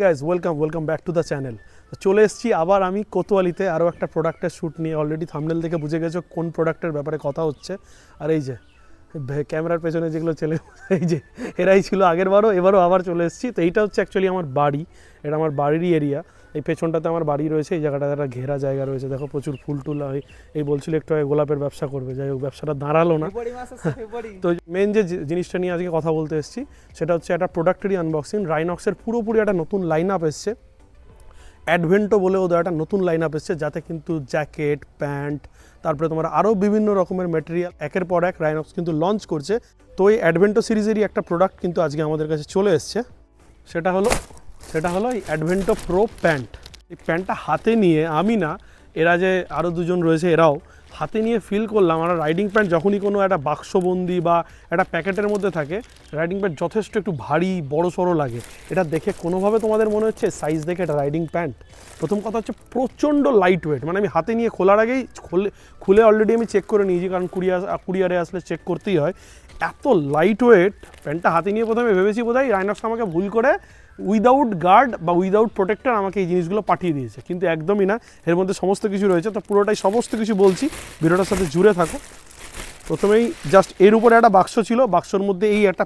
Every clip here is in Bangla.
Guys welcome back to the channel. চলে এসেছি আবার আমি কোতোয়ালিতে আরও একটা প্রোডাক্টের শ্যুট নিয়ে। অলরেডি থাম্বনেল থেকে বুঝে গেছো কোন প্রোডাক্টের ব্যাপারে কথা হচ্ছে। আর এই যে ক্যামেরার পেছনে যেগুলো ছেলে, এই যে এরাই ছিল আগের বারও, এবারও আবার চলে এসেছি। তো এইটা হচ্ছে অ্যাকচুয়ালি আমার বাড়ি, এটা আমার বাড়িরই এরিয়া। এই পেছনটাতে আমার বাড়ি রয়েছে, এই জায়গাটা একটা ঘেরা জায়গা রয়েছে, দেখো প্রচুর ফুল টুল হয়। এই বলছিল একটু আগে গোলাপের ব্যবসা করবে, যাই হোক ব্যবসাটা দাঁড়ালো না। তো মেন যে জিনিসটা নিয়ে আজকে কথা বলতে এসেছি সেটা হচ্ছে একটা প্রোডাক্টেরই আনবক্সিং। রাইনক্সের পুরোপুরি একটা নতুন লাইন আপ এসছে, অ্যাডভেন্টো বলে ওদের একটা নতুন লাইন আপ এসছে, যাতে কিন্তু জ্যাকেট, প্যান্ট, তারপরে তোমার আরও বিভিন্ন রকমের ম্যাটেরিয়াল একের পর এক রাইনক্স কিন্তু লঞ্চ করছে। তো এই অ্যাডভেন্টো সিরিজেরই একটা প্রোডাক্ট কিন্তু আজকে আমাদের কাছে চলে এসছে। সেটা হলো এই অ্যাডভেন্টো প্রো প্যান্ট। এই প্যান্টটা হাতে নিয়ে আমি না, এরা যে আরও দুজন রয়েছে এরাও হাতে নিয়ে ফিল করলাম। আমরা রাইডিং প্যান্ট যখনই কোনো একটা বাক্সবন্দি বা একটা প্যাকেটের মধ্যে থাকে, রাইডিং প্যান্ট যথেষ্ট একটু ভারী বড় সড়ো লাগে। এটা দেখে কোনোভাবে তোমাদের মনে হচ্ছে সাইজ দেখে এটা রাইডিং প্যান্ট? প্রথম কথা হচ্ছে প্রচণ্ড লাইট ওয়েট। মানে আমি হাতে নিয়ে খোলার আগেই খুলে অলরেডি আমি চেক করে নিয়েছি, কারণ কুরিয়ারে আসলে চেক করতেই হয়। এত লাইট ওয়েট প্যান্টটা হাতে নিয়ে প্রথমে ভেবেছি বোধহয় রাইনক্স আমাকে ভুল করে উইদাউট গার্ড বা উইদাউট প্রোটেক্টর আমাকে এই জিনিসগুলো পাঠিয়ে দিয়েছে, কিন্তু একদমই না। এর মধ্যে সমস্ত কিছু রয়েছে, তো পুরোটাই সমস্ত কিছু বলছি, ভিডিওটার সাথে জুড়ে থাকো। প্রথমেই জাস্ট এর উপরে একটা বাক্স ছিল, বাক্সর মধ্যে এই একটা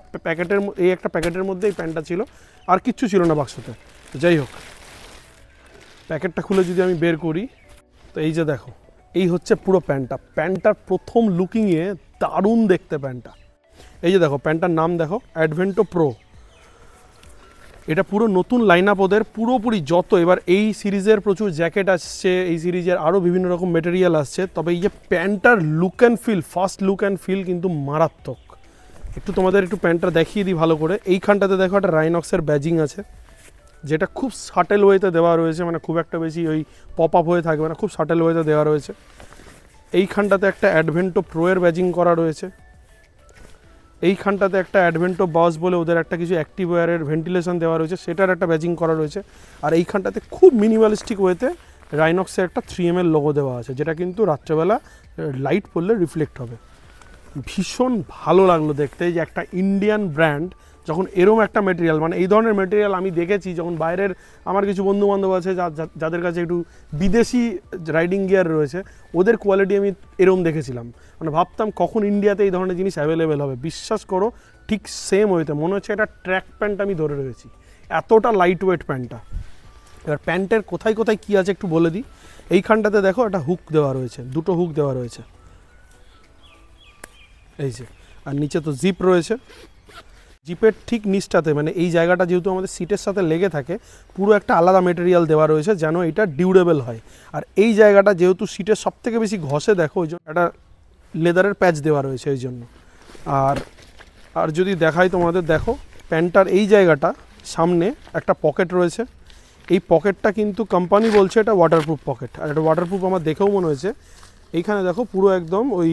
প্যাকেটের মধ্যে এই প্যান্টটা ছিল, আর কিচ্ছু ছিল না বাক্সতে। যাই হোক, প্যাকেটটা খুলে যদি আমি বের করি, তো এই যে দেখো, এই হচ্ছে পুরো প্যান্টটার প্রথম লুকিংয়ে দারুণ দেখতে প্যান্টটা। এই যে দেখো, প্যান্টটার নাম দেখো, অ্যাডভেন্টো প্রো। এটা পুরো নতুন লাইন আপ ওদের, পুরোপুরি যত এবার এই সিরিজের প্রচুর জ্যাকেট আসছে, এই সিরিজের আরও বিভিন্ন রকম মেটেরিয়াল আসছে। তবে এই যে প্যান্টটার look and feel, first look and feel কিন্তু মারাত্মক। একটু তোমাদের একটু প্যান্টটা দেখিয়ে দিই ভালো করে। এইখানটাতে দেখো একটা রাইনক্সের ব্যাজিং আছে, যেটা খুব সাটেল ওয়েতে দেওয়া রয়েছে, মানে খুব একটা বেশি ওই পপ আপ হয়ে থাকবে না, খুব সাটেল ওয়েতে দেওয়া রয়েছে। এইখানটাতে একটা অ্যাডভেন্টো প্রো এর ব্যাজিং করা রয়েছে। এইখানটাতে একটা অ্যাডভেন্টো বাস বলে ওদের একটা কিছু অ্যাক্টিভ ওয়্যারের ভেন্টিলেশন দেওয়া রয়েছে, সেটার একটা ব্যাজিং করা রয়েছে। আর এইখানটাতে খুব মিনিমালিস্টিক ওয়েতে রাইনক্সের একটা 3mm লোগো দেওয়া আছে, যেটা কিন্তু রাত্রেবেলা লাইট পড়লে রিফ্লেক্ট হবে। ভীষণ ভালো লাগলো দেখতে যে একটা ইন্ডিয়ান ব্র্যান্ড যখন এরম একটা মেটেরিয়াল, মানে এই ধরনের মেটেরিয়াল আমি দেখেছি যখন বাইরের আমার কিছু বন্ধুবান্ধব আছে যাদের কাছে একটু বিদেশি রাইডিং গিয়ার রয়েছে, ওদের কোয়ালিটি আমি এরম দেখেছিলাম। মানে ভাবতাম কখন ইন্ডিয়াতে এই ধরনের জিনিস অ্যাভেলেবেল হবে। বিশ্বাস করো, ঠিক সেম ওয়েতে মনে হচ্ছে এটা ট্র্যাক প্যান্ট আমি ধরে রয়েছি, এতটা লাইট ওয়েট প্যান্টটা। এবার প্যান্টের কোথায় কোথায় কী আছে একটু বলে দিই। এইখানটাতে দেখো একটা হুক দেওয়া রয়েছে, দুটো হুক দেওয়া রয়েছে, এই যে। আর নিচে তো জিপ রয়েছে, জিপের ঠিক নিচটাতে মানে এই জায়গাটা যেহেতু আমাদের সিটের সাথে লেগে থাকে, পুরো একটা আলাদা মেটেরিয়াল দেওয়া রয়েছে যেন এটা ডিউরেবল হয়। আর এই জায়গাটা যেহেতু সিটের সবথেকে বেশি ঘষে, দেখো ওই জন্য একটা লেদারের প্যাচ দেওয়া রয়েছে এই জন্য। আর যদি দেখাই তোমাদের, দেখো প্যান্টটার এই জায়গাটা সামনে একটা পকেট রয়েছে। এই পকেটটা কিন্তু কোম্পানি বলছে এটা ওয়াটারপ্রুফ পকেট, আর এটা ওয়াটারপ্রুফ আমার দেখেও মনে হয়েছে। এইখানে দেখো পুরো একদম ওই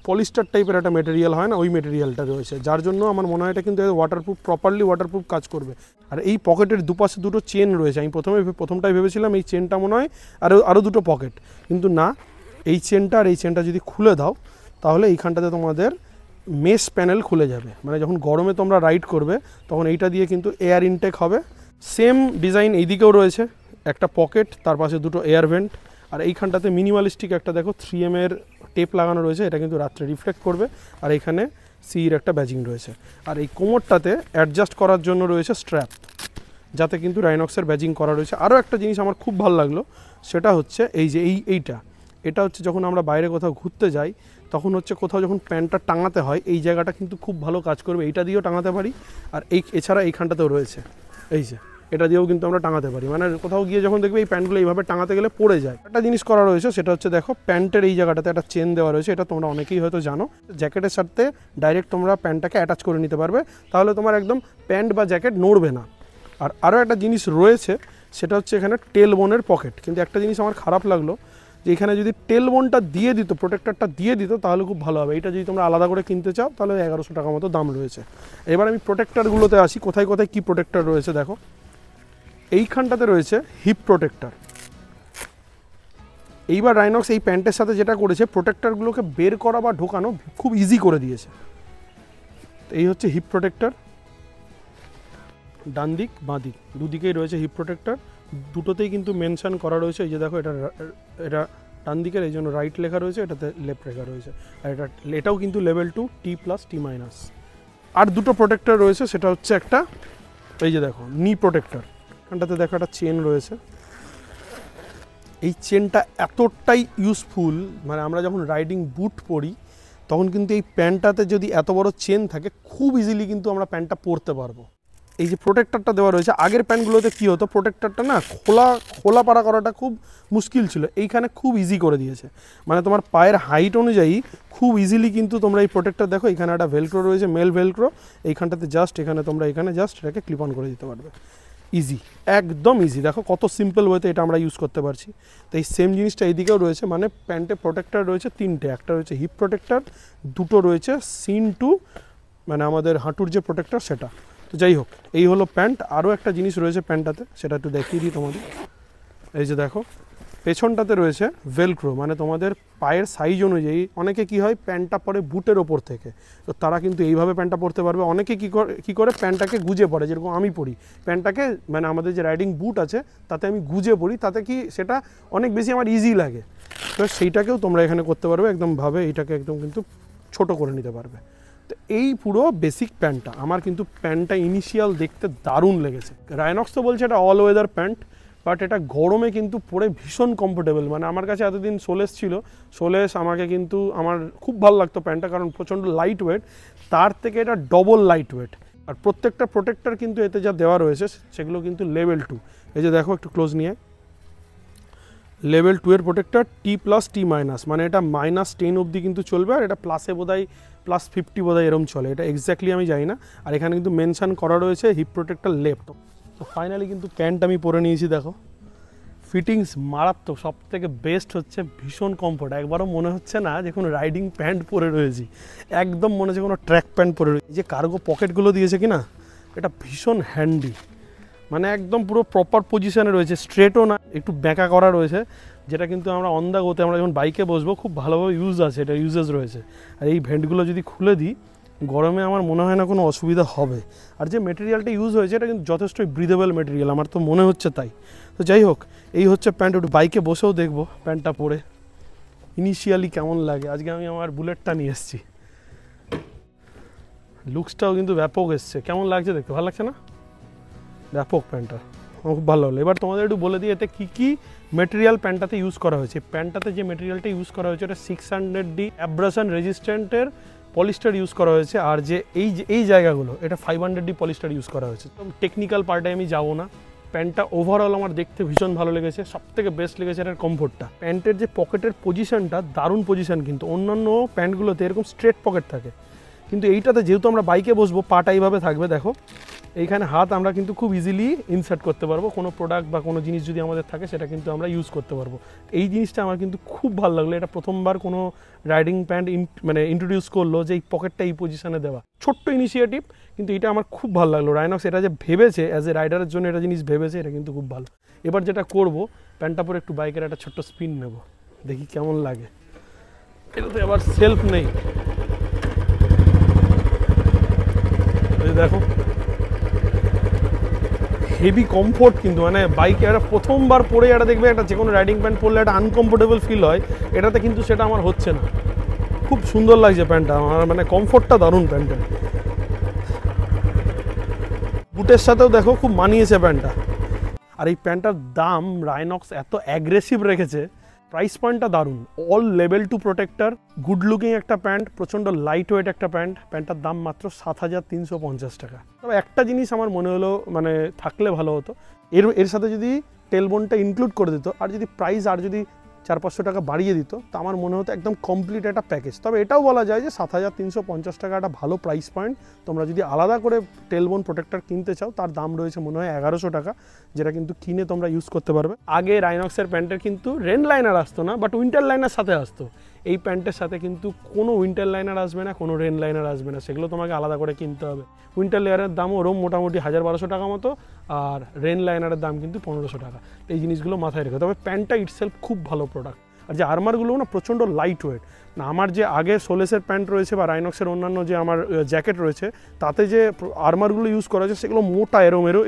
পলিস্টার টাইপের একটা মেটেরিয়াল হয় না, ওই মেটেরিয়ালটা রয়েছে, যার জন্য আমার মনে হয় এটা কিন্তু ওয়াটারপ্রুফ, প্রপারলি ওয়াটারপ্রুফ কাজ করবে। আর এই পকেটের দুপাশে দুটো চেন রয়েছে। আমি প্রথমটাই ভেবেছিলাম এই চেনটা মনে হয় আরও দুটো পকেট, কিন্তু না, এই চেনটা আর এই চেনটা যদি খুলে দাও তাহলে এইখানটাতে তোমাদের মেশ প্যানেল খুলে যাবে। মানে যখন গরমে তোমরা রাইড করবে তখন এইটা দিয়ে কিন্তু এয়ার ইনটেক হবে। সেম ডিজাইন এইদিকেও রয়েছে, একটা পকেট, তার পাশে দুটো এয়ার ভেন্ট। আর এইখানটাতে মিনিমালিস্টিক একটা দেখো 3M এর টেপ লাগানো রয়েছে, এটা কিন্তু রাত্রে রিফ্লেক্ট করবে। আর এখানে সির একটা ব্যাজিং রয়েছে। আর এই কোমরটাতে অ্যাডজাস্ট করার জন্য রয়েছে স্ট্র্যাপ, যাতে কিন্তু রাইনক্সের ব্যাজিং করা রয়েছে। আরও একটা জিনিস আমার খুব ভালো লাগলো, সেটা হচ্ছে এই যে এটা হচ্ছে যখন আমরা বাইরে কোথাও ঘুরতে যাই তখন হচ্ছে কোথাও যখন প্যান্টটা টাঙাতে হয়, এই জায়গাটা কিন্তু খুব ভালো কাজ করবে। এইটা দিয়েও টাঙাতে পারি, আর এছাড়া এইখানটাতেও রয়েছে, এই যে এটা দিয়েও কিন্তু আমরা টাঙাতে পারি। মানে কোথাও গিয়ে যখন দেখবে এই প্যান্টগুলো এইভাবে টাঙাতে গেলে পড়ে যায়। একটা জিনিস করা রয়েছে, সেটা হচ্ছে দেখো প্যান্টের এই জায়গাটাতে একটা চেন দেওয়া রয়েছে, এটা তোমরা অনেকেই হয়তো জানো। জ্যাকেটের সাথে ডাইরেক্ট তোমরা প্যান্টটাকে অ্যাটাচ করে নিতে পারবে, তাহলে তোমার একদম প্যান্ট বা জ্যাকেট নড়বে না। আর আরও একটা জিনিস রয়েছে, সেটা হচ্ছে এখানে টেল বোনের পকেট। কিন্তু একটা জিনিস আমার খারাপ লাগলো, যে এখানে যদি টেল বোনটা দিয়ে দিত, প্রোটেক্টরটা দিয়ে দিত, তাহলে খুব ভালো হবে। এটা যদি তোমরা আলাদা করে কিনতে চাও তাহলে 1100 টাকা মতো দাম রয়েছে। এবার আমি প্রোটেক্টরগুলোতে আসি, কোথায় কোথায় কী প্রোটেক্টর রয়েছে দেখো। এইখানটাতে রয়েছে হিপ প্রোটেক্টর। এইবার রাইনক্স এই প্যান্টের সাথে যেটা করেছে, প্রোটেক্টরগুলোকে বের করা বা ঢোকানো খুব ইজি করে দিয়েছে। এই হচ্ছে হিপ প্রোটেক্টর। ডান দিক বাঁ দিক দুদিকেই রয়েছে হিপ প্রোটেক্টর, দুটোতেই কিন্তু মেনশন করা রয়েছে। এই যে দেখো এটা ডান দিকের, এই জন্য রাইট লেখা রয়েছে, এটাতে লেফট লেখা রয়েছে। আর এটাও কিন্তু লেভেল 2 T+T-। আর দুটো প্রোটেক্টর রয়েছে, সেটা হচ্ছে একটা এই যে দেখো নি প্রোটেক্টর, এখানটাতে দেখো একটা চেন রয়েছে। এই চেনটা এতটাই ইউজফুল, মানে আমরা যখন রাইডিং বুট পরি তখন কিন্তু এই প্যান্টটাতে যদি এত বড় চেন থাকে খুব ইজিলি কিন্তু আমরা প্যান্টটা পরতে পারবো। এই যে প্রোটেক্টরটা দেওয়া রয়েছে, আগের প্যান্টগুলোতে কী হতো, প্রোটেক্টরটা না খোলা পাড়া করাটা খুব মুশকিল ছিল, এইখানে খুব ইজি করে দিয়েছে। মানে তোমার পায়ের হাইট অনুযায়ী খুব ইজিলি কিন্তু তোমরা এই প্রোটেক্টর দেখো, এখানে একটা ভেলক্রো রয়েছে, মেল ভেলক্রো, এইখানটাতে জাস্ট এখানে জাস্ট এটাকে ক্লিপ অন করে দিতে পারবে। ইজি, একদম ইজি। দেখো কত সিম্পল ওয়েতে এটা আমরা ইউজ করতে পারছি। তো এই সেম জিনিসটা এইদিকেও রয়েছে, মানে প্যান্টে প্রোটেক্টর রয়েছে তিনটে, একটা রয়েছে হিপ প্রোটেক্টর, দুটো রয়েছে সিন টু মানে আমাদের হাঁটুর যে প্রোটেক্টর সেটা। তো যাই হোক, এই হলো প্যান্ট। আরও একটা জিনিস রয়েছে প্যান্টটাতে, সেটা একটু দেখিয়ে দিই তোমাদের। এই যে দেখো পেছনটাতে রয়েছে ভেলক্রো, মানে তোমাদের পায়ের সাইজ অনুযায়ী অনেকে কি হয় প্যান্টটা পরে বুটের ওপর থেকে, তো তারা কিন্তু এইভাবে প্যান্টটা পরতে পারবে। অনেকে কী করে প্যান্টটাকে গুজে পড়ে, যেরকম আমি পরি প্যান্টটাকে, মানে আমাদের যে রাইডিং বুট আছে তাতে আমি গুজে পরি, তাতে কি সেটা অনেক বেশি আমার ইজি লাগে। তো সেইটাকেও তোমরা এখানে করতে পারবে একদমভাবে, এইটাকে একদম কিন্তু ছোট করে নিতে পারবে। তো এই পুরো বেসিক প্যান্টটা আমার কিন্তু প্যান্টটা ইনিশিয়াল দেখতে দারুণ লেগেছে। রাইনক্স তো বলছে এটা অল ওয়েদার প্যান্ট, বাট এটা গরমে কিন্তু পরে ভীষণ কমফোর্টেবল। মানে আমার কাছে এতদিন সোলেস ছিল, সোলেস আমাকে কিন্তু আমার খুব ভালো লাগতো প্যান্টটা, কারণ প্রচণ্ড লাইট ওয়েট, তার থেকে এটা ডবল লাইট ওয়েট। আর প্রত্যেকটা প্রোটেক্টর কিন্তু এতে যা দেওয়া রয়েছে সেগুলো কিন্তু লেভেল 2। এই যে দেখো একটু ক্লোজ নিয়ে, লেভেল 2 এর প্রোটেক্টর T+T-, মানে এটা -10 অবধি কিন্তু চলবে, আর এটা প্লাসে বোধহয় +50 বোধহয় এরম চলে, এটা এক্স্যাক্টলি আমি জানি না। আর এখানে কিন্তু মেনশন করা রয়েছে হিপ প্রোটেক্টর লেফট। তো ফাইনালি কিন্তু প্যান্ট আমি পরে নিয়েছি, দেখো ফিটিংস মারাত্মক, সব থেকে বেস্ট হচ্ছে ভীষণ কমফোর্ট। একবারও মনে হচ্ছে না যে কোনো রাইডিং প্যান্ট পরে রয়েছি, একদম মনে হচ্ছে কোনো ট্র্যাক প্যান্ট পরে রয়েছে। যে কার্গো পকেটগুলো দিয়েছে কি না, এটা ভীষণ হ্যান্ডি, মানে একদম পুরো প্রপার পজিশানে রয়েছে, স্ট্রেটও না, একটু ব্যাঁকা করা রয়েছে, যেটা কিন্তু আমরা অন দ্য গোতে আমরা যখন বাইকে বসবো খুব ভালোভাবে ইউজ আছে, এটা ইউজেস রয়েছে। আর এই ভেন্টগুলো যদি খুলে দিই গরমে আমার মনে হয় না কোনো অসুবিধা হবে। আর যে মেটেরিয়ালটা ইউজ হয়েছে এটা কিন্তু যথেষ্টই ব্রিদেবল মেটেরিয়াল, আমার তো মনে হচ্ছে তাই। তো যাই হোক, এই হচ্ছে প্যান্ট। একটু বাইকে বসেও দেখবো প্যান্টটা পরে ইনিশিয়ালি কেমন লাগে। আজকে আমি আমার বুলেটটা নিয়ে এসেছি, লুকসটাও কিন্তু ব্যাপক এসছে। কেমন লাগছে দেখতে, ভালো লাগছে না? ব্যাপক প্যান্টটা, আমার খুব ভালো হলো। এবার তোমাদের একটু বলে দিই এতে কী কী মেটেরিয়াল প্যান্টটাতে ইউজ করা হয়েছে। প্যান্টটাতে যে মেটেরিয়ালটা ইউজ করা হয়েছে এটা 600D অ্যাব্রাশন রেজিস্ট্যান্টের পলিস্টার ইউজ করা হয়েছে, আর যে এই জায়গাগুলো এটা 500D পলিস্টার ইউজ করা হয়েছে। তো টেকনিক্যাল পার্টে আমি যাবো না। প্যান্টটা ওভারঅল আমার দেখতে ভীষণ ভালো লেগেছে, সবথেকে বেস্ট লেগেছে এটার কমফোর্টটা। প্যান্টের যে পকেটের পজিশনটা দারুণ পজিশন, কিন্তু অন্যান্য প্যান্টগুলোতে এরকম স্ট্রেট পকেট থাকে, কিন্তু এইটাতে যেহেতু আমরা বাইকে বসবো পাটা এইভাবে থাকবে, দেখো এইখানে হাত আমরা কিন্তু খুব ইজিলি ইনসার্ট করতে পারবো, কোনো প্রোডাক্ট বা কোনো জিনিস যদি আমাদের থাকে সেটা কিন্তু আমরা ইউজ করতে পারবো। এই জিনিসটা আমার কিন্তু খুব ভালো লাগলো। এটা প্রথমবার কোনো রাইডিং প্যান্ট মানে ইন্ট্রোডিউস করলো যে এই পকেটটা এই পজিশনে দেওয়া, ছোট্ট ইনিশিয়েটিভ, কিন্তু এটা আমার খুব ভালো লাগলো। রাইনক্স এটা যে ভেবেছে অ্যাজ এ রাইডারের জন্য এটা জিনিস ভেবেছে, এটা কিন্তু খুব ভালো। এবার যেটা করব, প্যান্টটা পরে একটু বাইকের একটা ছোট্ট স্পিন নেব, দেখি কেমন লাগে। এটাতে আবার সেলফ নেই, দেখো হেভি কমফোর্ট, কিন্তু মানে বাইকে একটা প্রথমবার পরে এটা দেখবে একটা যে কোনো রাইডিং প্যান্ট পরলে একটা আনকমফোর্টেবল ফিল হয়, এটাতে কিন্তু সেটা আমার হচ্ছে না। খুব সুন্দর লাগছে প্যান্টটা আমার, মানে কমফোর্টটা দারুণ প্যান্টের। বুটের সাথেও দেখো খুব মানিয়েছে প্যান্টটা। আর এই প্যান্টটার দাম রাইনক্স এত অ্যাগ্রেসিভ রেখেছে, প্রাইস পয়েন্টটা দারুণ। All level 2 protector, good looking একটা প্যান্ট, প্রচণ্ড লাইট ওয়েট একটা প্যান্ট। প্যান্টটার দাম মাত্র 7,350 টাকা। তবে একটা জিনিস আমার মনে হলো মানে থাকলে ভালো হতো, এর সাথে যদি টেলবোনটা ইনক্লুড করে দিত, আর যদি প্রাইস আর যদি 400-500 টাকা বাড়িয়ে দিত, তো আমার মনে হতো একদম কমপ্লিট একটা প্যাকেজ। তবে এটাও বলা যায় যে 7,350 টাকা একটা ভালো প্রাইস পয়েন্ট। তোমরা যদি আলাদা করে টেলবোন প্রোটেক্টর কিনতে চাও তার দাম রয়েছে মনে হয় 1100 টাকা, যেটা কিন্তু কিনে তোমরা ইউজ করতে পারবে। আগে রাইনক্সের প্যান্টের কিন্তু রেন লাইনার আসতো না, বাট উইন্টার লাইনার সাথে আসতো। এই প্যান্টের সাথে কিন্তু কোনো উইন্টার লাইনার আসবে না, কোনো রেন লাইনার আসবে না, সেগুলো তোমাকে আলাদা করে কিনতে হবে। উইন্টার লেয়ারের দাম ওরম মোটামুটি 1,000-1,200 টাকা মতো, আর রেন লাইনারের দাম কিন্তু 1,500 টাকা। এই জিনিসগুলো মাথায় রেখে, তবে প্যান্টটা ইটসেলফ খুব ভালো প্রোডাক্ট। আর যে আর্মারগুলো না প্রচণ্ড লাইট ওয়েট। না আমার যে আগে সোলেসের প্যান্ট রয়েছে বা রাইনক্সের অন্যান্য যে আমার জ্যাকেট রয়েছে তাতে যে আর্মারগুলো ইউজ করা হয়েছে সেগুলো মোটা,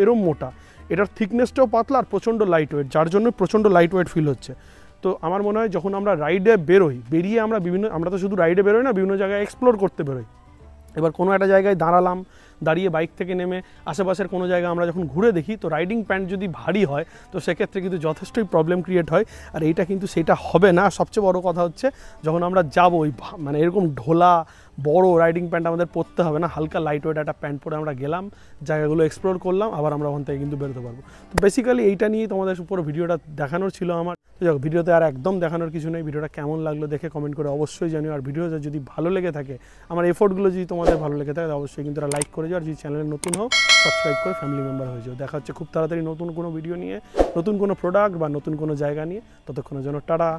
এরম মোটা। এটার থিকনেসটাও পাতলা আর প্রচণ্ড লাইট ওয়েট, যার জন্য প্রচণ্ড লাইট ওয়েট ফিল হচ্ছে। তো আমার মনে হয় যখন আমরা রাইডে বেরিয়ে আমরা তো শুধু রাইডে বেরোই না, বিভিন্ন জায়গায় এক্সপ্লোর করতে বেরোই। এবার কোনো একটা জায়গায় দাঁড়িয়ে বাইক থেকে নেমে আশেপাশের কোনো জায়গায় আমরা যখন ঘুরে দেখি, তো রাইডিং প্যান্ট যদি ভারী হয় তো সেক্ষেত্রে কিন্তু যথেষ্টই প্রবলেম ক্রিয়েট হয়। আর এইটা কিন্তু সেটা হবে না। সবচেয়ে বড় কথা হচ্ছে যখন আমরা যাবো মানে এরকম ঢোলা বড় রাইডিং প্যান্ট আমাদের পরতে হবে না, হালকা লাইট ওয়েট একটা প্যান্ট পরে আমরা গেলাম, জায়গাগুলো এক্সপ্লোর করলাম, আবার আমরা ওখান থেকে কিন্তু বেরোতে পারবো। তো বেসিক্যালি এইটা নিয়েই তোমাদের পুরো ভিডিওটা দেখানোর ছিল আমার। তো যাক, ভিডিওতে আর একদম দেখানোর কিছু নেই। ভিডিওটা কেমন লাগলো দেখে কমেন্ট করে অবশ্যই জানিও। আর ভিডিওটা যদি ভালো লেগে থাকে, আমার এফোর্টগুলো যদি তোমাদের ভালো লেগে থাকে, অবশ্যই কিন্তু লাইক করে যাও। আর যদি চ্যানেলে নতুন হও, সাবস্ক্রাইব করে ফ্যামিলি মেম্বার হয়ে যাও। দেখা হচ্ছে খুব তাড়াতাড়ি নতুন কোনো ভিডিও নিয়ে, নতুন কোনো প্রোডাক্ট বা নতুন কোনো জায়গা নিয়ে। ততক্ষণের জন্য টাটা।